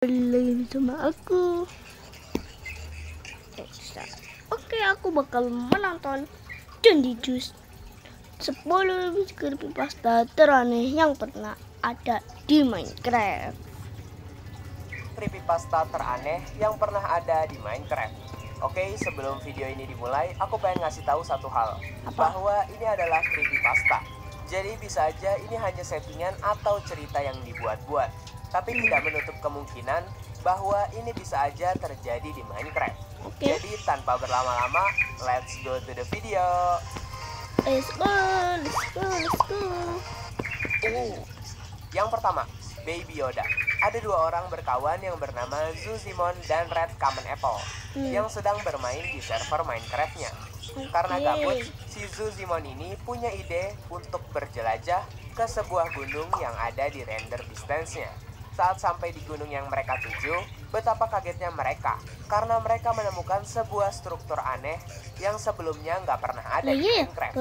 Lagi sama aku. Oke, aku bakal menonton Candy Juice 10 creepypasta teraneh yang pernah ada di Minecraft. Creepypasta teraneh yang pernah ada di Minecraft. Oke, sebelum video ini dimulai, aku pengen ngasih tahu satu hal. Bahwa ini adalah creepypasta. Jadi bisa aja ini hanya settingan atau cerita yang dibuat-buat. Tapi tidak menutup kemungkinan bahwa ini bisa aja terjadi di Minecraft. Jadi tanpa berlama-lama, let's go to the video. Let's go. Yang pertama, Baby Yoda. Ada dua orang berkawan yang bernama Zuzimon dan Red Common Apple yang sedang bermain di server Minecraft-nya. Karena gabut, si Zuzimon ini punya ide untuk berjelajah ke sebuah gunung yang ada di render distance-nya. Saat sampai di gunung yang mereka tuju, betapa kagetnya mereka karena mereka menemukan sebuah struktur aneh yang sebelumnya nggak pernah ada di Minecraft.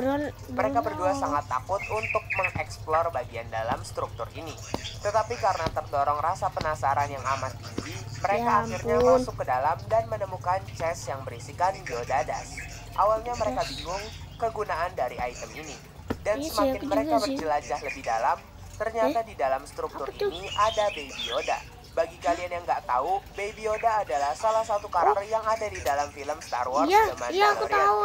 Mereka berdua sangat takut untuk mengeksplor bagian dalam struktur ini. Tetapi karena terdorong rasa penasaran yang amat tinggi, mereka akhirnya masuk ke dalam dan menemukan chest yang berisikan Yodadas. Awalnya mereka bingung kegunaan dari item ini. Dan semakin mereka berjelajah lebih dalam, ternyata di dalam struktur ini ada Baby Yoda. Bagi kalian yang nggak tahu, Baby Yoda adalah salah satu karakter yang ada di dalam film Star Wars The Mandalorian. Iya, aku tahu.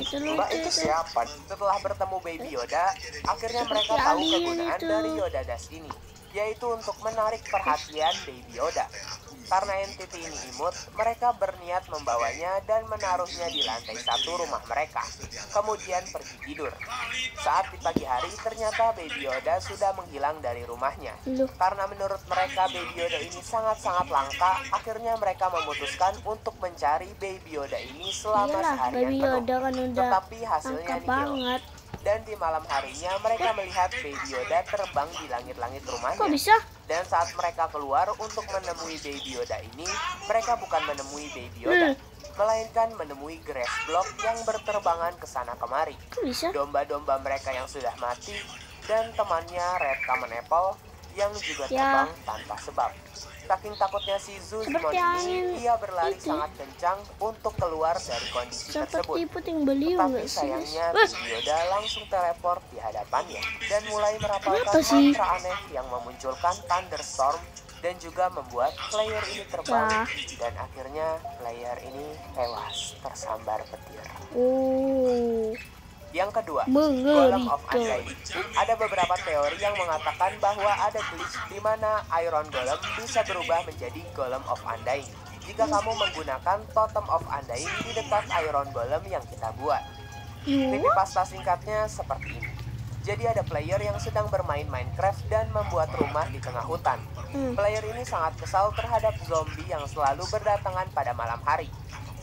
Mbak itu siapa? Setelah bertemu Baby Yoda, akhirnya mereka tahu kegunaan dari Yoda Das ini, yaitu untuk menarik perhatian Baby Yoda. Karena entity ini imut, mereka berniat membawanya dan menaruhnya di lantai 1 rumah mereka. Kemudian pergi tidur. Saat di pagi hari, ternyata Baby Yoda sudah menghilang dari rumahnya. Karena menurut mereka Baby Yoda ini sangat-sangat langka, akhirnya mereka memutuskan untuk mencari Baby Yoda ini selama seharian penuh. Tetapi hasilnya nihil. Dan di malam harinya mereka melihat Baby Yoda terbang di langit-langit rumahnya. Kok bisa? Dan saat mereka keluar untuk menemui Baby Yoda ini, mereka bukan menemui Baby Yoda, melainkan menemui grass block yang berterbangan ke sana kemari. Domba-domba mereka yang sudah mati dan temannya Red Common Apple yang juga terbang tanpa sebab. Saking takutnya si Zuzimon ini, ia berlari sangat kencang untuk keluar dari kondisi tersebut. Tapi sayangnya Baby Yoda langsung teleport di hadapannya dan mulai merapalkan mantra aneh yang memunculkan thunderstorm dan juga membuat player ini terbang dan akhirnya player ini tewas tersambar petir. Yang kedua, Golem of Undying. Ada beberapa teori yang mengatakan bahwa ada glitch di mana Iron Golem bisa berubah menjadi Golem of Undying jika kamu menggunakan Totem of Undying di dekat Iron Golem yang kita buat. Creepypasta singkatnya seperti ini. Jadi ada player yang sedang bermain Minecraft dan membuat rumah di tengah hutan. Player ini sangat kesal terhadap zombie yang selalu berdatangan pada malam hari,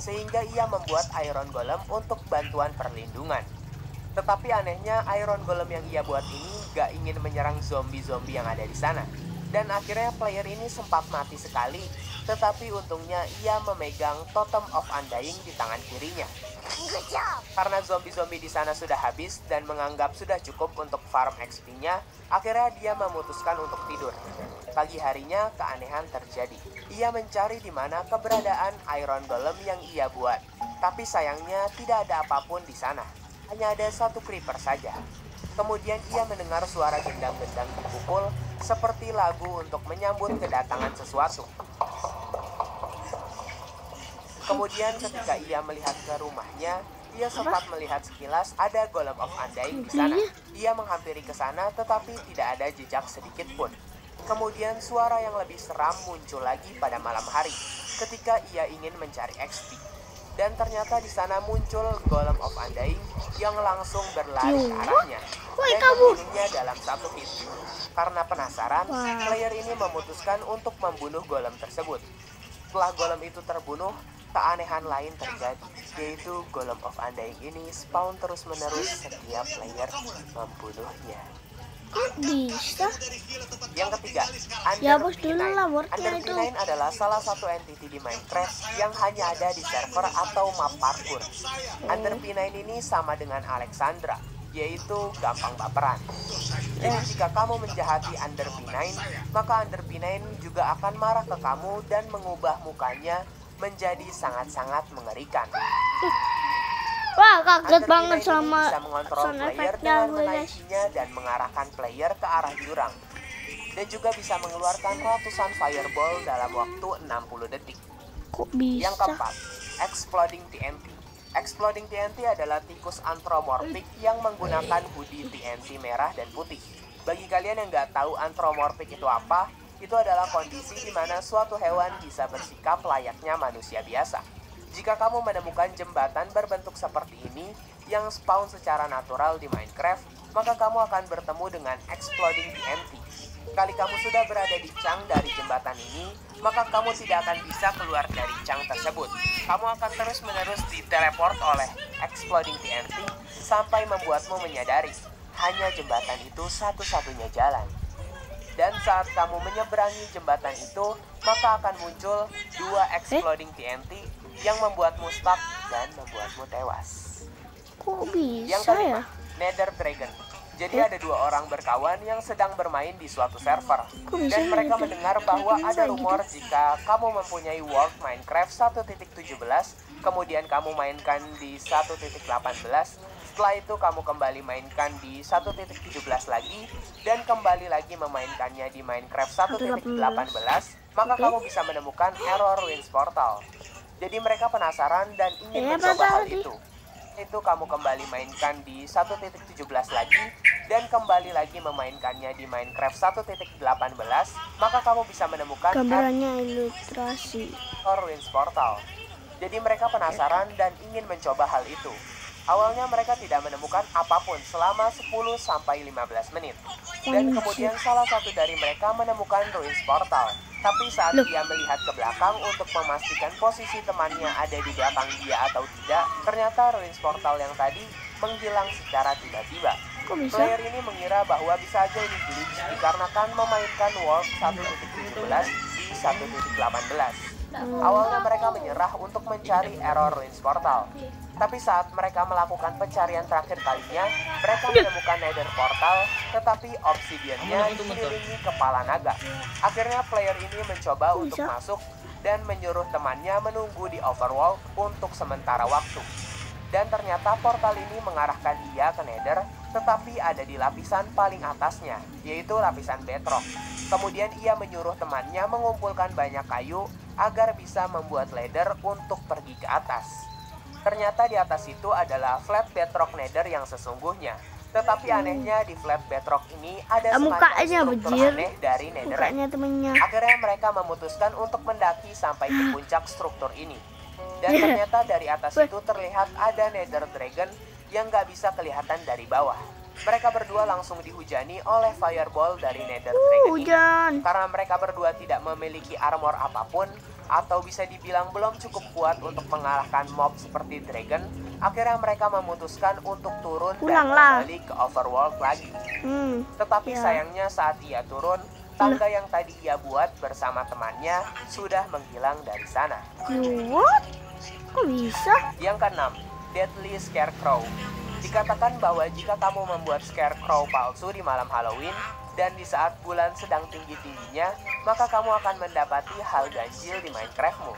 sehingga ia membuat Iron Golem untuk bantuan perlindungan. Tetapi anehnya Iron Golem yang ia buat ini gak ingin menyerang zombie-zombie yang ada di sana. Dan akhirnya player ini sempat mati sekali, tetapi untungnya ia memegang Totem of Undying di tangan kirinya. Karena zombie-zombie di sana sudah habis dan menganggap sudah cukup untuk farm XP-nya, akhirnya dia memutuskan untuk tidur. Pagi harinya keanehan terjadi. Ia mencari di mana keberadaan Iron Golem yang ia buat. Tapi sayangnya tidak ada apapun di sana. Hanya ada satu creeper saja. Kemudian ia mendengar suara gendang-gendang dipukul seperti lagu untuk menyambut kedatangan sesuatu. Kemudian ketika ia melihat ke rumahnya, ia sempat melihat sekilas ada Golem of Undying di sana. Ia menghampiri ke sana tetapi tidak ada jejak sedikit pun. Kemudian suara yang lebih seram muncul lagi pada malam hari ketika ia ingin mencari XP. Dan ternyata di sana muncul Golem of Undying yang langsung berlari ke arahnya dan membunuhnya dalam satu hit. Karena penasaran, player ini memutuskan untuk membunuh golem tersebut. Setelah golem itu terbunuh, keanehan lain terjadi, yaitu Golem of Undying ini spawn terus-menerus setiap player membunuhnya. Bisa? Yang ketiga, Under P9 adalah salah satu entity di Minecraft yang hanya ada di server atau map parkour. Under P9 ini sama dengan Alexandra. yaitu gampang baperan. Jadi jika kamu menjahati Under P9, maka Under P9 juga akan marah ke kamu dan mengubah mukanya menjadi sangat-sangat mengerikan. Wah, kaget Under banget P9 ini sama bisa mengontrol sound player efeknya, dengan guys. menaikinya dan mengarahkan player ke arah jurang. Dan juga bisa mengeluarkan ratusan fireball dalam waktu 60 detik. Kok bisa? Yang keempat, Exploding TNT. Exploding TNT adalah tikus anthropomorphic yang menggunakan hoodie TNT merah dan putih. Bagi kalian yang nggak tahu anthropomorphic itu apa, itu adalah kondisi di mana suatu hewan bisa bersikap layaknya manusia biasa. Jika kamu menemukan jembatan berbentuk seperti ini yang spawn secara natural di Minecraft, maka kamu akan bertemu dengan Exploding TNT. Kali kamu sudah berada di chunk dari jembatan ini, maka kamu tidak akan bisa keluar dari chunk tersebut. Kamu akan terus-menerus diteleport oleh Exploding TNT sampai membuatmu menyadari hanya jembatan itu satu-satunya jalan. Dan saat kamu menyeberangi jembatan itu, maka akan muncul dua Exploding TNT yang membuatmu stuck dan membuatmu tewas. Kok bisa Yang kelima, Nether Dragon. Jadi ada dua orang berkawan yang sedang bermain di suatu server. Dan mereka mendengar bahwa ada rumor jika kamu mempunyai World Minecraft 1.17, kemudian kamu mainkan di 1.18, setelah itu kamu kembali mainkan di 1.17 lagi, dan kembali lagi memainkannya di Minecraft 1.18, maka kamu bisa menemukan error Ruins Portal. Jadi mereka penasaran dan ingin mencoba hal itu. Itu kamu kembali mainkan di 1.17 lagi dan kembali lagi memainkannya di Minecraft 1.18, maka kamu bisa menemukan gambarannya ilustrasi Ruins Portal. Jadi mereka penasaran dan ingin mencoba hal itu. Awalnya mereka tidak menemukan apapun selama 10-15 menit. Dan kemudian salah satu dari mereka menemukan Ruins Portal. Tapi saat dia melihat ke belakang untuk memastikan posisi temannya ada di belakang dia atau tidak, ternyata Ruins Portal yang tadi menghilang secara tiba-tiba. Player ini mengira bahwa bisa aja ini glitch dikarenakan memainkan World 1.17 di 1.18. Awalnya mereka menyerah untuk mencari error Ruins Portal. Tapi saat mereka melakukan pencarian terakhir kalinya, mereka menemukan Nether Portal, tetapi obsidiannya dikelilingi kepala naga. Akhirnya player ini mencoba untuk masuk dan menyuruh temannya menunggu di overworld untuk sementara waktu. Dan ternyata portal ini mengarahkan dia ke Nether, tetapi ada di lapisan paling atasnya, yaitu lapisan bedrock. Kemudian ia menyuruh temannya mengumpulkan banyak kayu agar bisa membuat ladder untuk pergi ke atas. Ternyata di atas itu adalah flat bedrock Nether yang sesungguhnya. Tetapi anehnya di flat bedrock ini ada semacam struktur aneh dari Netherite. Akhirnya mereka memutuskan untuk mendaki sampai ke puncak struktur ini. Dan ternyata dari atas itu terlihat ada Nether Dragon yang gak bisa kelihatan dari bawah. Mereka berdua langsung dihujani oleh fireball dari Nether Dragon ini. Karena mereka berdua tidak memiliki armor apapun, atau bisa dibilang belum cukup kuat untuk mengalahkan mob seperti dragon, akhirnya mereka memutuskan untuk turun dan kembali ke overworld lagi. Tetapi sayangnya saat ia turun, tangga yang tadi ia buat bersama temannya sudah menghilang dari sana. What? Kok bisa? Yang keenam, Deadly Scarecrow. Dikatakan bahwa jika kamu membuat scarecrow palsu di malam Halloween dan di saat bulan sedang tinggi-tingginya, maka kamu akan mendapati hal ganjil di Minecraftmu,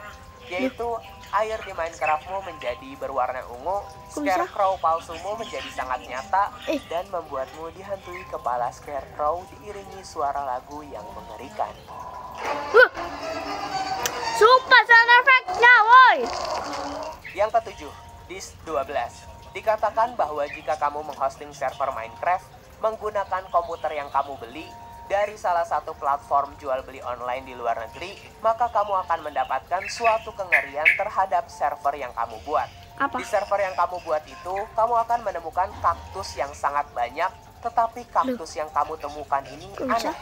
yaitu air di Minecraftmu menjadi berwarna ungu, scarecrow palsumu menjadi sangat nyata, dan membuatmu dihantui kepala scarecrow diiringi suara lagu yang mengerikan. Sumpah sound efeknya, woi! Yang ketujuh, Dis12. Dikatakan bahwa jika kamu menghosting server Minecraft menggunakan komputer yang kamu beli dari salah satu platform jual beli online di luar negeri, maka kamu akan mendapatkan suatu kengerian terhadap server yang kamu buat. Di server yang kamu buat itu, kamu akan menemukan kaktus yang sangat banyak, tetapi kaktus yang kamu temukan ini aneh.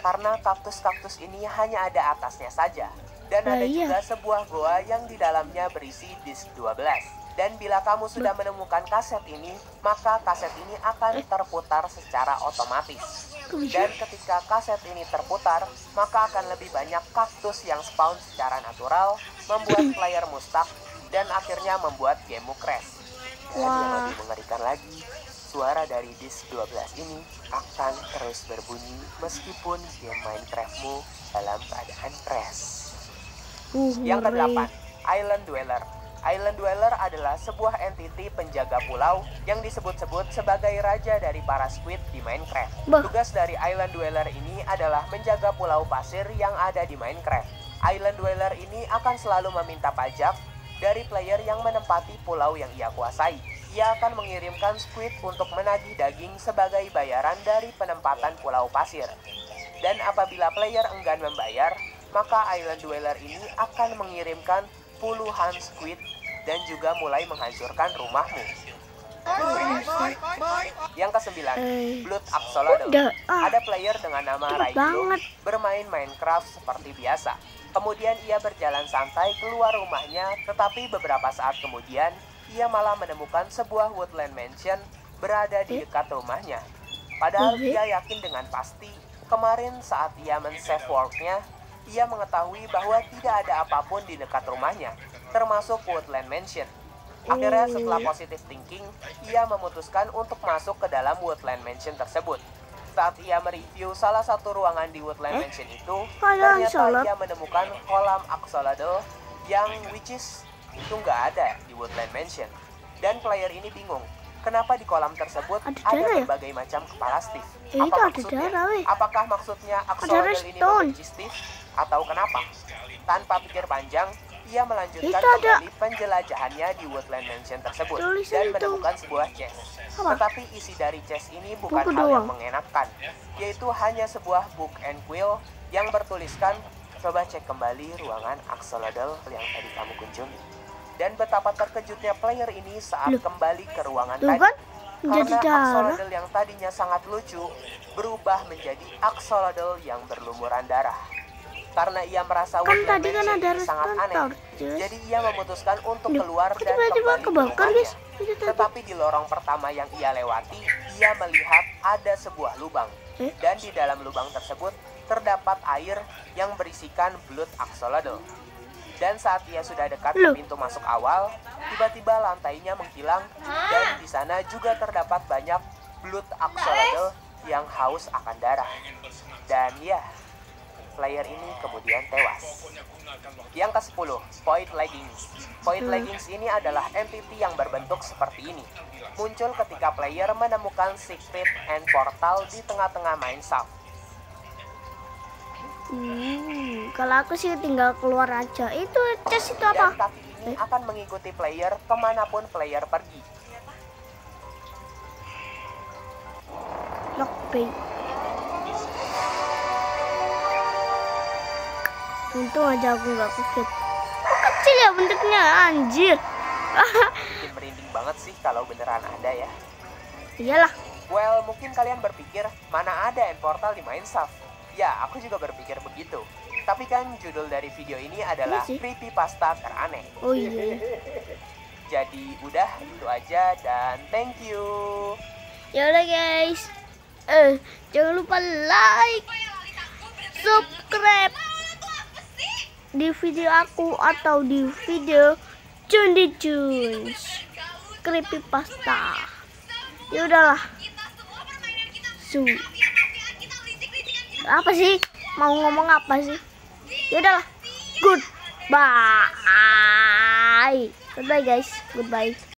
Karena kaktus-kaktus ini hanya ada atasnya saja. Dan ada juga sebuah goa yang di dalamnya berisi disk 12. Dan bila kamu sudah menemukan kaset ini, maka kaset ini akan terputar secara otomatis. Dan ketika kaset ini terputar, maka akan lebih banyak kaktus yang spawn secara natural, membuat player stuck, dan akhirnya membuat gamemu crash. Dan yang lebih mengerikan lagi, suara dari disk 12 ini akan terus berbunyi meskipun game Minecraftmu dalam keadaan crash. Yang kedelapan, Island Dweller. Island Dweller adalah sebuah entiti penjaga pulau yang disebut-sebut sebagai raja dari para squid di Minecraft. Tugas dari Island Dweller ini adalah menjaga pulau pasir yang ada di Minecraft. Island Dweller ini akan selalu meminta pajak dari player yang menempati pulau yang ia kuasai. Ia akan mengirimkan squid untuk menagih daging sebagai bayaran dari penempatan pulau pasir. Dan apabila player enggan membayar, maka Island Dweller ini akan mengirimkan puluhan squid dan juga mulai menghancurkan rumahmu. Yang kesembilan, Blood Axolotl. Ada player dengan nama Raiglo bermain Minecraft seperti biasa. Kemudian ia berjalan santai keluar rumahnya, tetapi beberapa saat kemudian ia malah menemukan sebuah woodland mansion berada di dekat rumahnya. Padahal ia yakin dengan pasti kemarin saat ia men-save world-nya, ia mengetahui bahwa tidak ada apapun di dekat rumahnya, termasuk woodland mansion. Akhirnya setelah positive thinking, ia memutuskan untuk masuk ke dalam woodland mansion tersebut. Saat ia mereview salah satu ruangan di woodland mansion itu, ternyata ia menemukan kolam axolotl yang which is itu nggak ada di woodland mansion. Dan player ini bingung, kenapa di kolam tersebut ada berbagai macam kepala Steve? Apa maksudnya? Apakah maksudnya axolotl ini membenci Steve? Atau kenapa? Tanpa pikir panjang, ia melanjutkan kembali penjelajahannya di woodland mansion tersebut dan menemukan sebuah chest. Tetapi isi dari chest ini bukan hal yang mengenakan, yaitu hanya sebuah book and quill yang bertuliskan, coba cek kembali ruangan axolotl yang tadi kamu kunjungi. Dan betapa terkejutnya player ini saat kembali ke ruangan tadi. Karena axolotl yang tadinya sangat lucu berubah menjadi axolotl yang berlumuran darah. Karena ia merasa woodland mansion ini sangat aneh, jadi ia memutuskan untuk keluar dan kembali ke rumahnya. Tetapi di lorong pertama yang ia lewati, ia melihat ada sebuah lubang. Dan di dalam lubang tersebut terdapat air yang berisikan blood axolotl. Dan saat ia sudah dekat ke pintu masuk awal, tiba-tiba lantainya menghilang dan di sana juga terdapat banyak blood axolotl yang haus akan darah. Dan ya, player ini kemudian tewas. Yang ke-10, Void Leggings. Void Leggings ini adalah entity yang berbentuk seperti ini. Muncul ketika player menemukan secret and portal di tengah-tengah mineshaft. Kalau aku sih tinggal keluar aja. Itu chest itu apa? Dan kaki ini akan mengikuti player kemanapun player pergi. Lockpick. Untung aja aku nggak kaget. Kecil ya bentuknya, anjir. Bikin merinding banget sih kalau beneran ada ya. Iyalah. Well, mungkin kalian berpikir mana ada end portal di mineshaft. Ya, aku juga berpikir begitu. Tapi kan judul dari video ini adalah creepypasta teraneh. Oh iya. Jadi udah itu aja dan thank you. Yaudah guys. Jangan lupa like, subscribe di video aku atau di video Cundi Juns creepypasta. Ya udahlah. Apa sih? Mau ngomong apa sih? Ya udahlah. Goodbye. Goodbye guys. Goodbye.